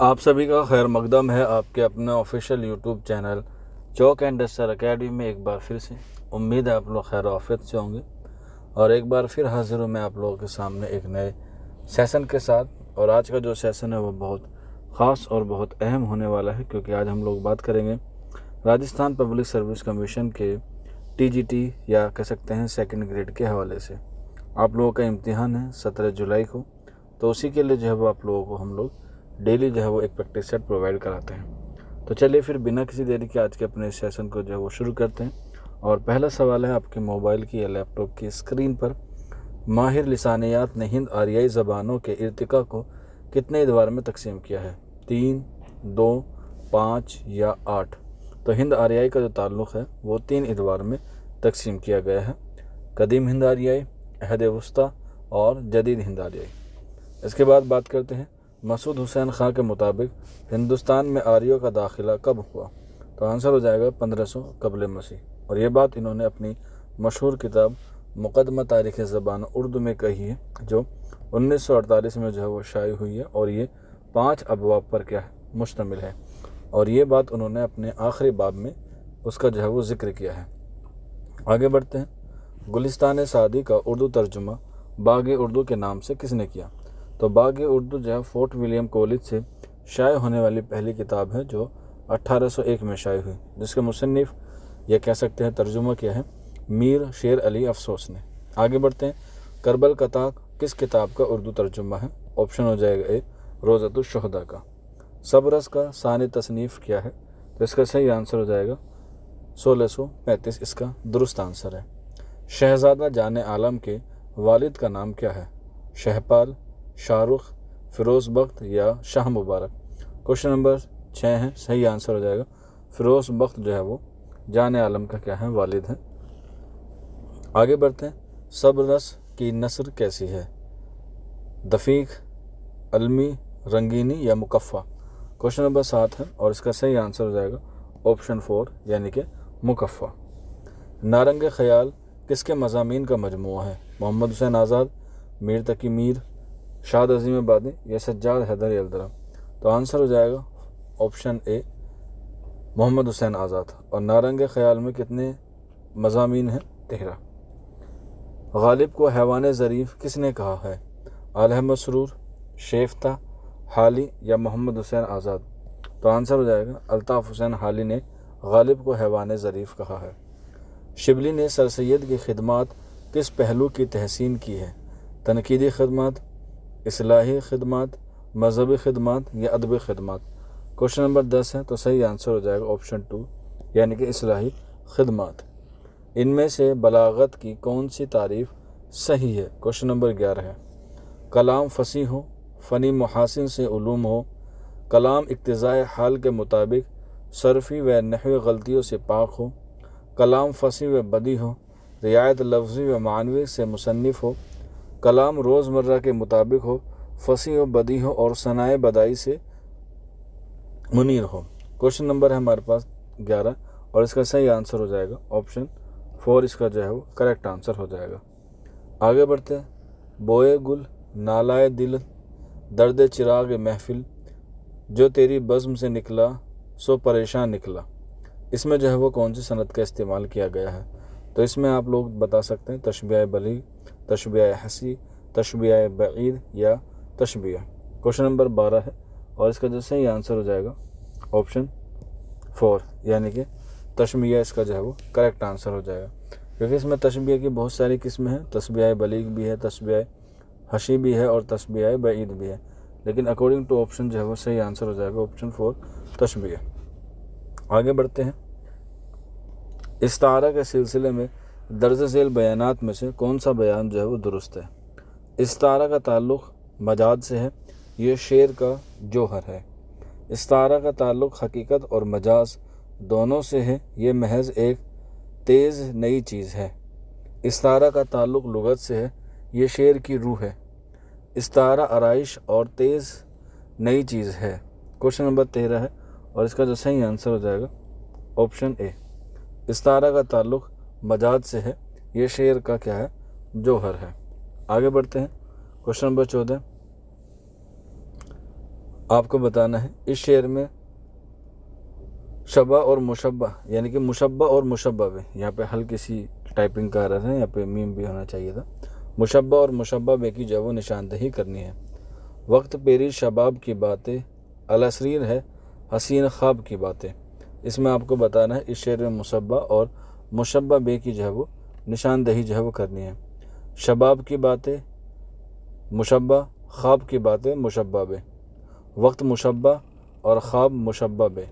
آپ سبھی کا خیر مقدم ہے آپ کے اپنے official YouTube channel Chowk and duster academy میں ایک بار پھر سے۔ امید ہے آپ لوگ خیر و عافیت سے ہوں گے اور ایک بار پھر حاضر ہوں میں آپ لوگوں کے سامنے ایک نئے سیشن کے ساتھ۔ اور آج کا جو سیشن ہے وہ بہت خاص اور بہت اہم ہونے والا ہے، کیونکہ آج ہم لوگ بات کریں گے راجستھان پبلک سروس کمیشن کے TGT یا کہہ سکتے ہیں سیکنڈ گریڈ کے حوالے سے۔ آپ لوگوں کا امتحان ہے 17 جولائی کو، تو اسی کے لیے جو ہے وہ آپ لوگوں کو ہم لوگ ڈیلی جو ہے وہ ایک پریکٹس سیٹ پرووائڈ کراتے ہیں۔ تو چلیے پھر بنا کسی دیری کے آج کے اپنے سیشن کو جو ہے وہ شروع کرتے ہیں۔ اور پہلا سوال ہے آپ کے موبائل کی یا لیپ ٹاپ کی اسکرین پر، ماہر لسانیات نے ہند آریائی زبانوں کے ارتقاء کو کتنے ادوار میں تقسیم کیا ہے؟ 3، 2، 5 یا 8؟ تو ہند آریائی کا جو تعلق ہے وہ 3 ادوار میں تقسیم کیا گیا ہے: قدیم ہند آریائی، عہد وسطیٰ اور جدید ہند آریائی۔ اس کے بعد بات کرتے ہیں مسعود حسین خاں کے مطابق ہندوستان میں آریوں کا داخلہ کب ہوا؟ تو آنسر ہو جائے گا 1500 قبل مسیح۔ اور یہ بات انہوں نے اپنی مشہور کتاب مقدمہ تاریخ زبان اردو میں کہی ہے، جو 1948 میں جو ہے وہ شائع ہوئی ہے، اور یہ 5 ابواب پر کیا ہے مشتمل ہے۔ اور یہ بات انہوں نے اپنے آخری باب میں اس کا جو ہے وہ ذکر کیا ہے۔ آگے بڑھتے ہیں۔ گلستان سعدی کا اردو ترجمہ باغ اردو کے نام سے کس نے کیا؟ تو باغ اردو جو ہے فورٹ ولیم کالج سے شائع ہونے والی پہلی کتاب ہے، جو 1801 میں شائع ہوئی، جس کے مصنف یہ کہہ سکتے ہیں ترجمہ کیا ہے میر شیر علی افسوس نے۔ آگے بڑھتے ہیں۔ کربل کتاک کس کتاب کا اردو ترجمہ ہے؟ آپشن ہو جائے گا اے روضۃ الشہداء کا۔ سبرس کا ثانی تصنیف کیا ہے؟ تو اس کا صحیح آنسر ہو جائے گا 1635، اس کا درست آنسر ہے۔ شہزادہ جان عالم کے والد کا نام کیا ہے؟ شہپال، شاہ رخ، فیروز بخت یا شاہ مبارک؟ کوشچن نمبر 6 ہے، صحیح آنسر ہو جائے گا فیروز بخت جو ہے وہ جان عالم کا کیا ہے والد ہے۔ آگے بڑھتے ہیں۔ سبرس کی نثر کیسی ہے؟ دفیق، علمی، رنگینی یا مکفہ؟ کوشچن نمبر 7 ہے اور اس کا صحیح آنسر ہو جائے گا آپشن 4 یعنی کہ مکفہ۔ نارنگ خیال کس کے مضامین کا مجموعہ ہے؟ محمد حسین آزاد، میر تقی میر، شاد عظیم آبادی یا سجاد حیدر یلدرا؟ تو آنسر ہو جائے گا آپشن اے محمد حسین آزاد۔ اور نارنگ خیال میں کتنے مضامین ہیں؟ 13۔ غالب کو حیوان ظریف کس نے کہا ہے؟ آلہ مسرور، شیفتہ، حالی یا محمد حسین آزاد؟ تو آنسر ہو جائے گا الطاف حسین حالی نے غالب کو حیوان ظریف کہا ہے۔ شبلی نے سر سید کی خدمات کس پہلو کی تحسین کی ہے؟ تنقیدی خدمات، اصلاحی خدمات، مذہبی خدمات یا ادبی خدمات؟ کوشچن نمبر 10 ہے تو صحیح آنسر ہو جائے گا آپشن 2 یعنی کہ اصلاحی خدمات۔ ان میں سے بلاغت کی کون سی تعریف صحیح ہے؟ کوشچن نمبر 11 ہے۔ کلام فصیح ہو، فنی محاسن سے علوم ہو، کلام اقتضائے حال کے مطابق صرفی و نحوی غلطیوں سے پاک ہو، کلام فصیح و بدیع ہو، رعایت لفظی و معنوی سے مصنف ہو، کلام روزمرہ کے مطابق ہو، فصیح و بدیع ہو اور ثنائے بدائی سے منیر ہو۔ کوشچن نمبر ہے ہمارے پاس 11 اور اس کا صحیح آنسر ہو جائے گا آپشن 4، اس کا جو ہے وہ کریکٹ آنسر ہو جائے گا۔ آگے بڑھتے ہیں۔ بوئے گل، نالائے دل، درد چراغ محفل، جو تیری بزم سے نکلا سو پریشان نکلا، اس میں جو ہے وہ کون سی صنعت کا استعمال کیا گیا ہے؟ تو اس میں آپ لوگ بتا سکتے ہیں تشبیہ بلیغ، تشبیہ حسی، تشبیہ بعید یا تشبیہ۔ کوشچن نمبر 12 ہے اور اس کا جو صحیح آنسر ہو جائے گا آپشن 4 یعنی کہ تشبیہ، اس کا جو ہے وہ کریکٹ آنسر ہو جائے گا، کیونکہ اس میں تشبیہ کی بہت ساری قسمیں ہیں۔ تشبیہ بلیغ بھی ہے، تشبیہ حسی بھی ہے اور تشبیہ بعید بھی ہے، لیکن اکارڈنگ ٹو آپشن جو ہے وہ صحیح آنسر ہو جائے گا آپشن 4 تشبیہ۔ آگے بڑھتے ہیں۔ استعارہ کے سلسلے میں درج ذیل بیانات میں سے کون سا بیان جو ہے وہ درست ہے؟ استعارہ کا تعلق مجاز سے ہے، یہ شعر کا جوہر ہے۔ استعارہ کا تعلق حقیقت اور مجاز دونوں سے ہے، یہ محض ایک تیز نئی چیز ہے۔ استعارہ کا تعلق لغت سے ہے، یہ شعر کی روح ہے۔ استعارہ آرائش اور تیز نئی چیز ہے۔ کوشچن نمبر 13 ہے اور اس کا جو صحیح آنسر ہو جائے گا آپشن اے۔ استعارہ کا تعلق مجاز سے ہے، یہ شعر کا کیا ہے جوہر ہے۔ آگے بڑھتے ہیں۔ Question number 14۔ آپ کو بتانا ہے اس شعر میں شبہ اور مشبہ یعنی کہ مشبہ اور مشبہ بے، یہاں پہ ہلکی سی ٹائپنگ کا رہا ہے، یہاں پہ میم بھی ہونا چاہیے تھا، مشبہ اور مشبہ بے کی جو ہے وہ نشاندہی کرنی ہے۔ وقت پیری شباب کی باتیں، الاسریر ہے حسین خواب کی باتیں۔ اس میں آپ کو بتانا ہے اس شعر میں مشبہ اور مشبہ بے کی جو ہے وہ نشاندہی جو ہے وہ کرنی ہے۔ شباب کی باتیں مشبہ، خواب کی باتیں مشبہ بے، وقت مشبہ اور خواب مشبہ بے،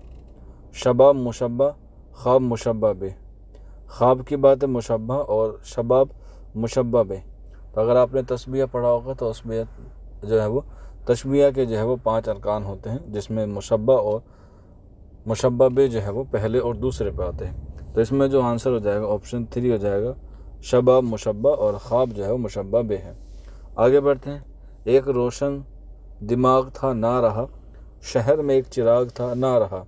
شباب مشبہ، خواب مشبہ بے، خواب کی باتیں مشبہ اور شباب مشبہ بے۔ تو اگر آپ نے تشبیہ پڑھا ہوگا تو اس میں جو ہے وہ تشبیہ کے جو ہے وہ 5 ارکان ہوتے ہیں، جس میں مشبہ اور مشبہ بے جو ہے وہ پہلے اور دوسرے پہ آتے ہیں۔ تو اس میں جو آنسر ہو جائے گا آپشن 3 ہو جائے گا، شباب مشبہ اور خواب جو ہے وہ مشبہ بے ہے۔ آگے بڑھتے ہیں۔ ایک روشن دماغ تھا نہ رہا، شہر میں ایک چراغ تھا نہ رہا۔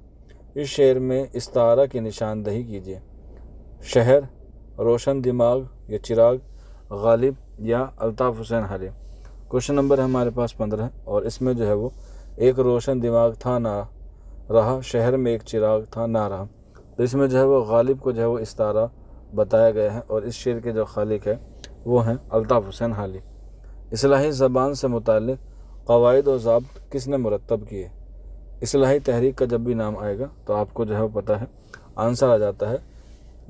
اس شعر میں استعارہ کی نشاندہی کیجیے۔ شہر، روشن دماغ یا چراغ، غالب یا الطاف حسین حالی۔ کوشچن نمبر ہمارے پاس 15 ہے اور اس میں جو ہے وہ ایک روشن دماغ تھا نہ رہا، شہر میں ایک چراغ تھا نہ رہا۔ تو اس میں جو ہے وہ غالب کو جو ہے وہ استعارہ بتایا گیا ہے اور اس شعر کے جو خالق ہے وہ ہیں الطاف حسین حالی۔ اصلاحی زبان سے متعلق قواعد و ضابط کس نے مرتب کیے؟ اصلاحی تحریک کا جب بھی نام آئے گا تو آپ کو جو ہے وہ پتہ ہے آنسر آ جاتا ہے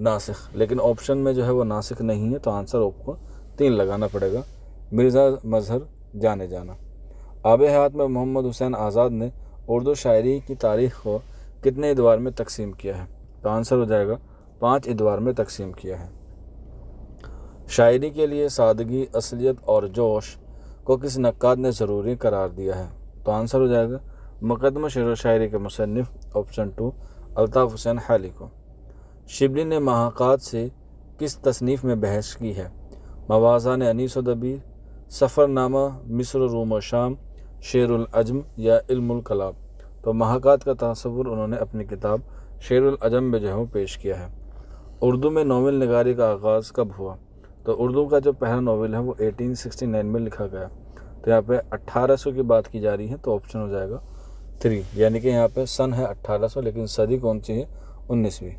ناسخ، لیکن آپشن میں جو ہے وہ ناسخ نہیں ہے تو آنسر آپ کو 3 لگانا پڑے گا۔ مرزا مظہر جانے جانا۔ آب حیات میں محمد حسین آزاد نے اردو شاعری کی تاریخ کو کتنے ادوار میں تقسیم کیا ہے؟ تو آنسر ہو جائے گا 5 ادوار میں تقسیم کیا ہے۔ شاعری کے لیے سادگی، اصلیت اور جوش کو کس نقاد نے ضروری قرار دیا ہے؟ تو آنسر ہو جائے گا مقدمہ شعر و شاعری کے مصنف آپشن 2 الطاف حسین حالی کو۔ شبلی نے محاقات سے کس تصنیف میں بحث کی ہے؟ موازان انیس و دبیر، سفر نامہ مصر و روم و شام، شعر العجم یا علم الکلام۔ تو محاقات کا تصور انہوں نے اپنی کتاب شعر العجم میں جو ہے وہ پیش کیا ہے۔ اردو میں ناول نگاری کا آغاز کب ہوا؟ تو اردو کا جو پہلا ناول ہے وہ 1869 میں لکھا گیا۔ تو یہاں پہ 1800 کی بات کی جا رہی ہے تو آپشن ہو جائے گا 3، یعنی کہ یہاں پہ سن ہے 1800 لیکن صدی کون سی ہے؟ 19ویں۔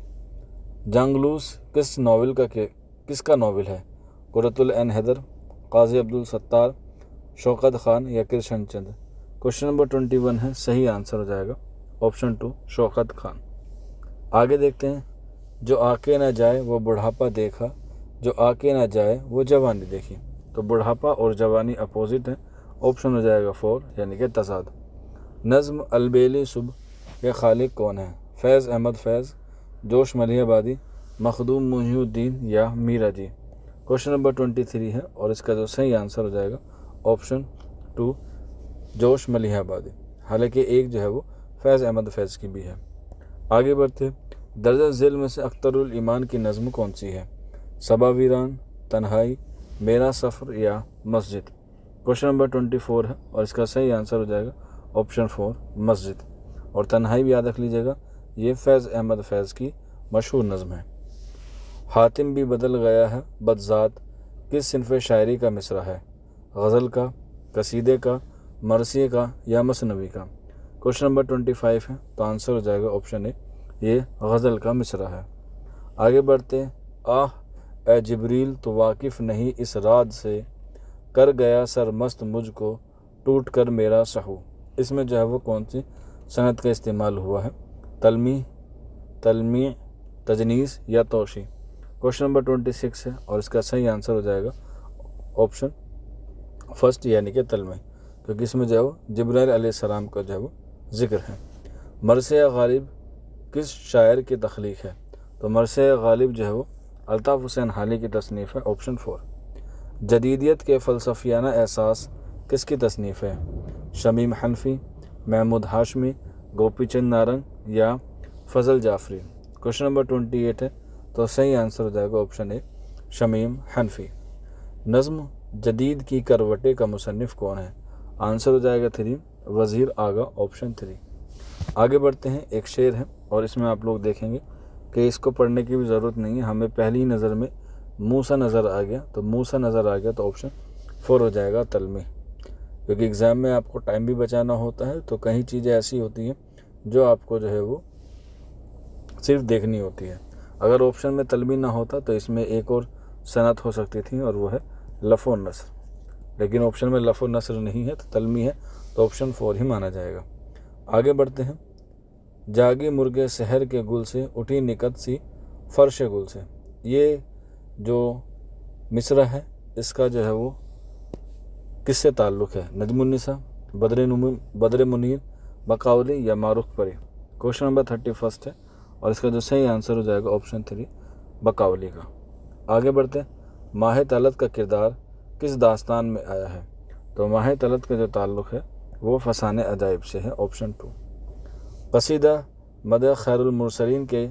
جنگلوس کس کا ناول ہے؟ قرۃ العین حیدر، قاضی عبدالستار، شوکت خان یا کرشن چند۔ کوشچن نمبر 21 ہے، صحیح آنسر ہو جائے گا آپشن 2 شوکت خان۔ آگے دیکھتے ہیں۔ جو آکے نہ جائے وہ بڑھاپا دیکھا، جو آکے نہ جائے وہ جوانی دیکھی۔ تو بڑھاپا اور جوانی اپوزٹ ہیں، آپشن ہو جائے گا 4 یعنی کہ تضاد۔ نظم البیلی صبح کے خالق کون ہیں؟ فیض احمد فیض، جوش ملیح آبادی، مخدوم محی الدین یا میرا جی۔ کوشچن نمبر 23 ہے اور اس کا جو صحیح آنسر ہو جائے گا آپشن 2 جوش ملیح آبادی، حالانکہ ایک جو ہے وہ فیض احمد فیض کی بھی ہے۔ آگے بڑھتے۔ درجہ ذیل میں سے اختر الایمان کی نظم کون سی ہے؟ صبا ویران، تنہائی، میرا سفر یا مسجد۔ کوشچن نمبر 24 ہے اور اس کا صحیح آنسر ہو جائے گا آپشن 4 مسجد۔ اور تنہائی بھی یاد رکھ لیجیے گا، یہ فیض احمد فیض کی مشہور نظم ہے۔ حاتم بھی بدل گیا ہے بدذات کس صنف شاعری کا مصرع ہے؟ غزل کا، قصیدے کا، مرثیے کا یا مثنوی کا۔ کوشچن نمبر 25 ہے تو آنسر ہو جائے گا آپشن اے، یہ غزل کا مصرع ہے۔ آگے بڑھتے۔ آہ اے جبریل تو واقف نہیں اس راز سے، کر گیا سرمست مجھ کو ٹوٹ کر میرا سہو۔ اس میں جو ہے وہ کون سی صنعت کا استعمال ہوا ہے؟ تلمیع، تجنیس یا توشیع۔ کوشچن نمبر 26 ہے اور اس کا صحیح آنسر ہو جائے گا آپشن 1 یعنی کہ تلمیع، کیونکہ اس میں جو ہے وہ جبرائیل علیہ السلام کا جو ہے وہ ذکر ہے۔ مرثیہ غالب کس شاعر کی تخلیق ہے؟ تو مرثیہ غالب جو ہے وہ الطاف حسین حالی کی تصنیف ہے، آپشن 4۔ جدیدیت کے فلسفیانہ احساس کس کی تصنیف ہے؟ شمیم حنفی، محمود ہاشمی، گوپی چند نارنگ یا فضل جعفری۔ کوشچن نمبر 28 ہے تو صحیح آنسر ہو جائے گا آپشن اے شمیم حنفی۔ نظم جدید کی کروٹیں کا مصنف کون ہے؟ آنسر ہو جائے گا 3 وزیر آغا، آپشن 3۔ آگے بڑھتے ہیں۔ ایک شعر ہے اور اس میں آپ لوگ دیکھیں گے کہ اس کو پڑھنے کی بھی ضرورت نہیں ہے، ہمیں پہلی نظر میں موسیٰ نظر آ گیا، تو موسیٰ نظر آ گیا تو آپشن 4 ہو جائے گا تلمیع۔ کیونکہ ایگزام میں آپ کو ٹائم بھی بچانا ہوتا ہے، تو کئی چیزیں ایسی ہوتی ہیں جو آپ کو جو ہے وہ صرف دیکھنی ہوتی ہے۔ اگر آپشن میں تلمی نہ ہوتا تو اس میں ایک اور صنعت ہو سکتی تھی، اور وہ ہے لف و نثر، لیکن آپشن میں لف و نثر نہیں ہے تو تلمی ہے، تو آپشن 4 ہی مانا جائے گا۔ آگے بڑھتے ہیں۔ جاگی مرغے سحر کے گل سے، اٹھی نکت سی فرش گل سے۔ یہ جو مصرع ہے اس کا جو ہے وہ کس سے تعلق ہے؟ نجم النساء، بدر منیر، بقاولی یا معروف پری؟ کوشچن نمبر 31 ہے، اور اس کا جو صحیح آنسر ہو جائے گا آپشن 3 بقاولی کا۔ آگے بڑھتے ہیں۔ ماہ طلعت کا کردار کس داستان میں آیا ہے؟ تو ماہ طلعت کا جو تعلق ہے وہ فسانہ عجائب سے ہے، آپشن 2۔ قصیدہ مدح خیر المرسلین کے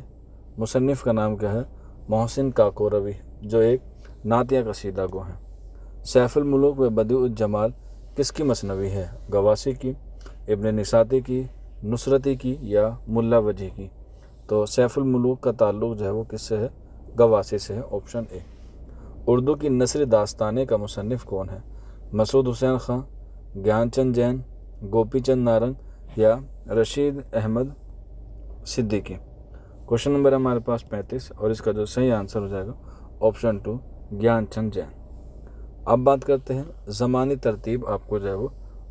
مصنف کا نام کیا ہے؟ محسن کاکوروی، جو ایک نعتیہ قصیدہ گو ہیں۔ سیف الملوک و بدیع الجمال کس کی مثنوی ہے؟ گواسی کی، ابن نساتی کی، نصرتی کی یا ملا وجہ کی؟ تو سیف الملوک کا تعلق جو ہے وہ کس سے ہے؟ گواسی سے ہے، آپشن اے۔ اردو کی نثری داستانے کا مصنف کون ہے؟ مسعود حسین خان، گیان چند جین، گوپی چند نارنگ یا رشید احمد صدیقی؟ کوشچن نمبر ہمارے پاس 35، اور اس کا جو صحیح آنسر ہو جائے گا آپشن 2 گیان چند جین۔ اب بات کرتے ہیں زمانی ترتیب، آپ کو جو ہے وہ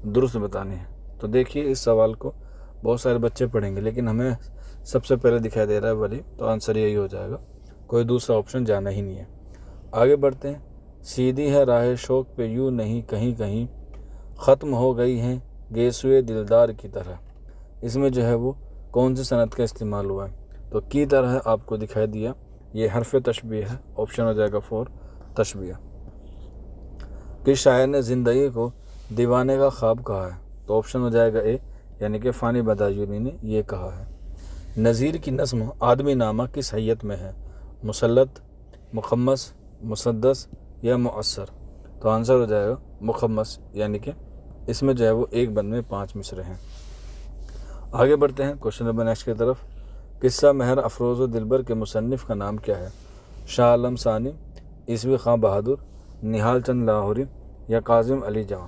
درست بتانی ہے۔ تو دیکھیے اس سوال کو بہت سارے بچے پڑھیں گے، لیکن ہمیں سب سے پہلے دکھائی دے رہا ہے ولی، تو آنسر یہی ہو جائے گا، کوئی دوسرا آپشن جانا ہی نہیں ہے۔ آگے بڑھتے ہیں۔ سیدھی ہے راہ شوق پہ یوں نہیں کہیں کہیں، ختم ہو گئی ہیں گیسوئے دلدار کی طرح۔ اس میں جو ہے وہ کون سی صنعت کا استعمال ہوا ہے؟ تو کی طرح آپ کو دکھائی دیا، یہ حرف تشبیہ ہے، آپشن ہو جائے گا 4 تشبیہ۔ کس شاعر نے زندگی کو دیوانے کا خواب کہا ہے؟ تو آپشن ہو جائے گا اے، یعنی کہ فانی بدایونی نے یہ کہا ہے۔ نظیر کی نظم آدمی نامہ کس حیت میں ہے؟ مسلط، مخمس، مسدس یا مؤثر؟ تو آنسر ہو جائے گا مخمس، یعنی کہ اس میں جو ہے وہ ایک بند میں 5 مصرے ہیں۔ آگے بڑھتے ہیں کوشچن نمبر نیکسٹ کی طرف۔ قصہ مہر افروز و دلبر کے مصنف کا نام کیا ہے؟ شاہ عالم ثانی، عیسوی خاں بہادر، نہال چند لاہوری یا کاظم علی جاں؟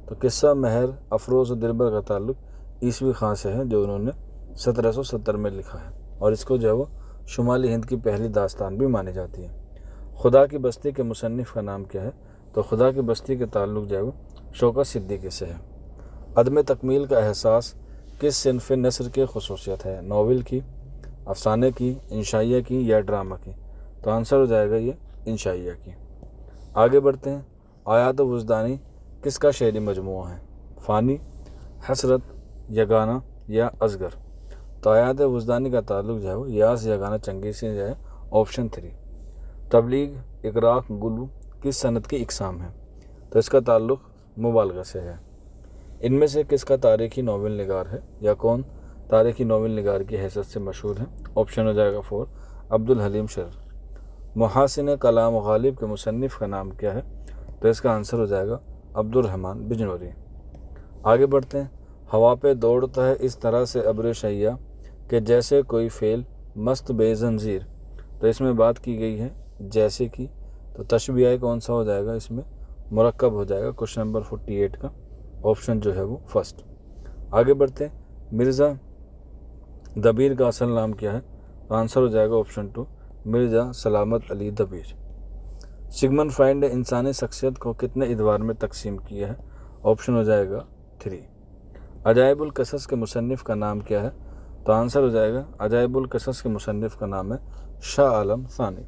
تو قصہ مہر افروز و دلبر کا تعلق عیسوی خاں سے ہے، جو انہوں نے 1770 میں لکھا ہے، اور اس کو جو ہے وہ شمالی ہند کی پہلی داستان بھی مانی جاتی ہے۔ خدا کی بستی کے مصنف کا نام کیا ہے؟ تو خدا کی بستی کے تعلق جو ہے وہ شوکت صدیقی سے ہے۔ عدم تکمیل کا احساس کس صنف نثر کی خصوصیت ہے؟ ناول کی، افسانے کی، انشائیہ کی یا ڈرامہ کی؟ تو آنسر ہو جائے گا یہ انشائیہ کی۔ آگے بڑھتے ہیں۔ آیات وجدانی کس کا شعری مجموعہ ہے؟ فانی، حسرت، یگانہ یا ازگر؟ تو آیات وجدانی کا تعلق جو ہے وہ یاس یگانہ چنگی سے جو ہے، آپشن 3۔ تبلیغ، اقراء، گلو کس صنعت کی اقسام ہے؟ تو اس کا تعلق مبالغہ سے ہے۔ ان میں سے کس کا تاریخی ناول نگار ہے، یا کون تاریخی ناول نگار کی حیثیت سے مشہور ہے؟ آپشن ہو جائے گا 4 عبدالحلیم شرر۔ محاسن کلام غالب کے مصنف کا نام کیا ہے؟ تو اس کا آنسر ہو جائے گا عبدالرحمن بجنوری۔ آگے بڑھتے ہیں۔ ہوا پہ دوڑتا ہے اس طرح سے ابر شیّا کہ جیسے کوئی فعل مست بے زنجیر؟ تو اس میں بات کی گئی ہے جیسے کی، تو تشبیہ کون سا ہو جائے گا؟ اس میں مرکب ہو جائے گا، کوشچن نمبر 48 کا آپشن جو ہے وہ فرسٹ۔ آگے بڑھتے ہیں۔ مرزا دبیر کا اصل نام کیا ہے؟ تو آنسر ہو جائے گا آپشن 2 مرزا سلامت علی دبیر۔ سگمنڈ فرائڈ نے انسانی شخصیت کو کتنے ادوار میں تقسیم کیا ہے؟ آپشن ہو جائے گا 3۔ عجائب القصص کے مصنف کا نام کیا ہے؟ تو آنسر ہو جائے گا عجائب القصص کے مصنف کا نام ہے شاہ عالم ثانی۔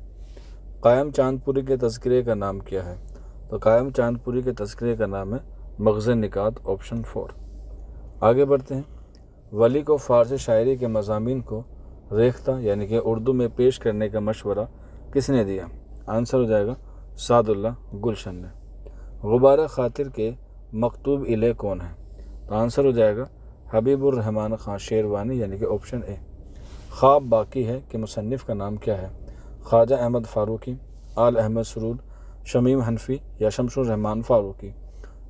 قائم چاند پوری کے تذکرے کا نام کیا ہے؟ تو قائم چاند پوری کے تذکرے کا نام ہے مغز نکات، آپشن 4۔ آگے بڑھتے ہیں۔ ولی کو فارسی شاعری کے مضامین کو ریختہ یعنی کہ اردو میں پیش کرنے کا مشورہ کس نے دیا؟ آنسر ہو جائے گا سعد اللہ گلشن نے۔ غبار خاطر کے مکتوب الیہ کون ہے؟ تو آنسر ہو جائے گا حبیب الرحمن خان شیروانی، یعنی کہ آپشن اے۔ خواب باقی ہے کہ مصنف کا نام کیا ہے؟ خواجہ احمد فاروقی، آل احمد سرور، شمیم حنفی یا شمس الرحمن فاروقی؟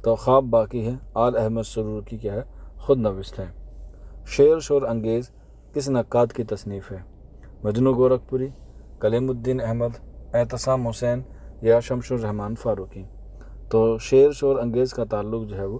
تو خواب باقی ہے آل احمد سرور کی کیا ہے؟ خود نوشت ہے۔ شعر شور انگیز کس نقاد کی تصنیف ہے؟ مجنو گورکھپوری، کلیم الدین احمد، اعتصام حسین یا شمس الرحمن فاروقی؟ تو شعر شور انگیز کا تعلق جو ہے وہ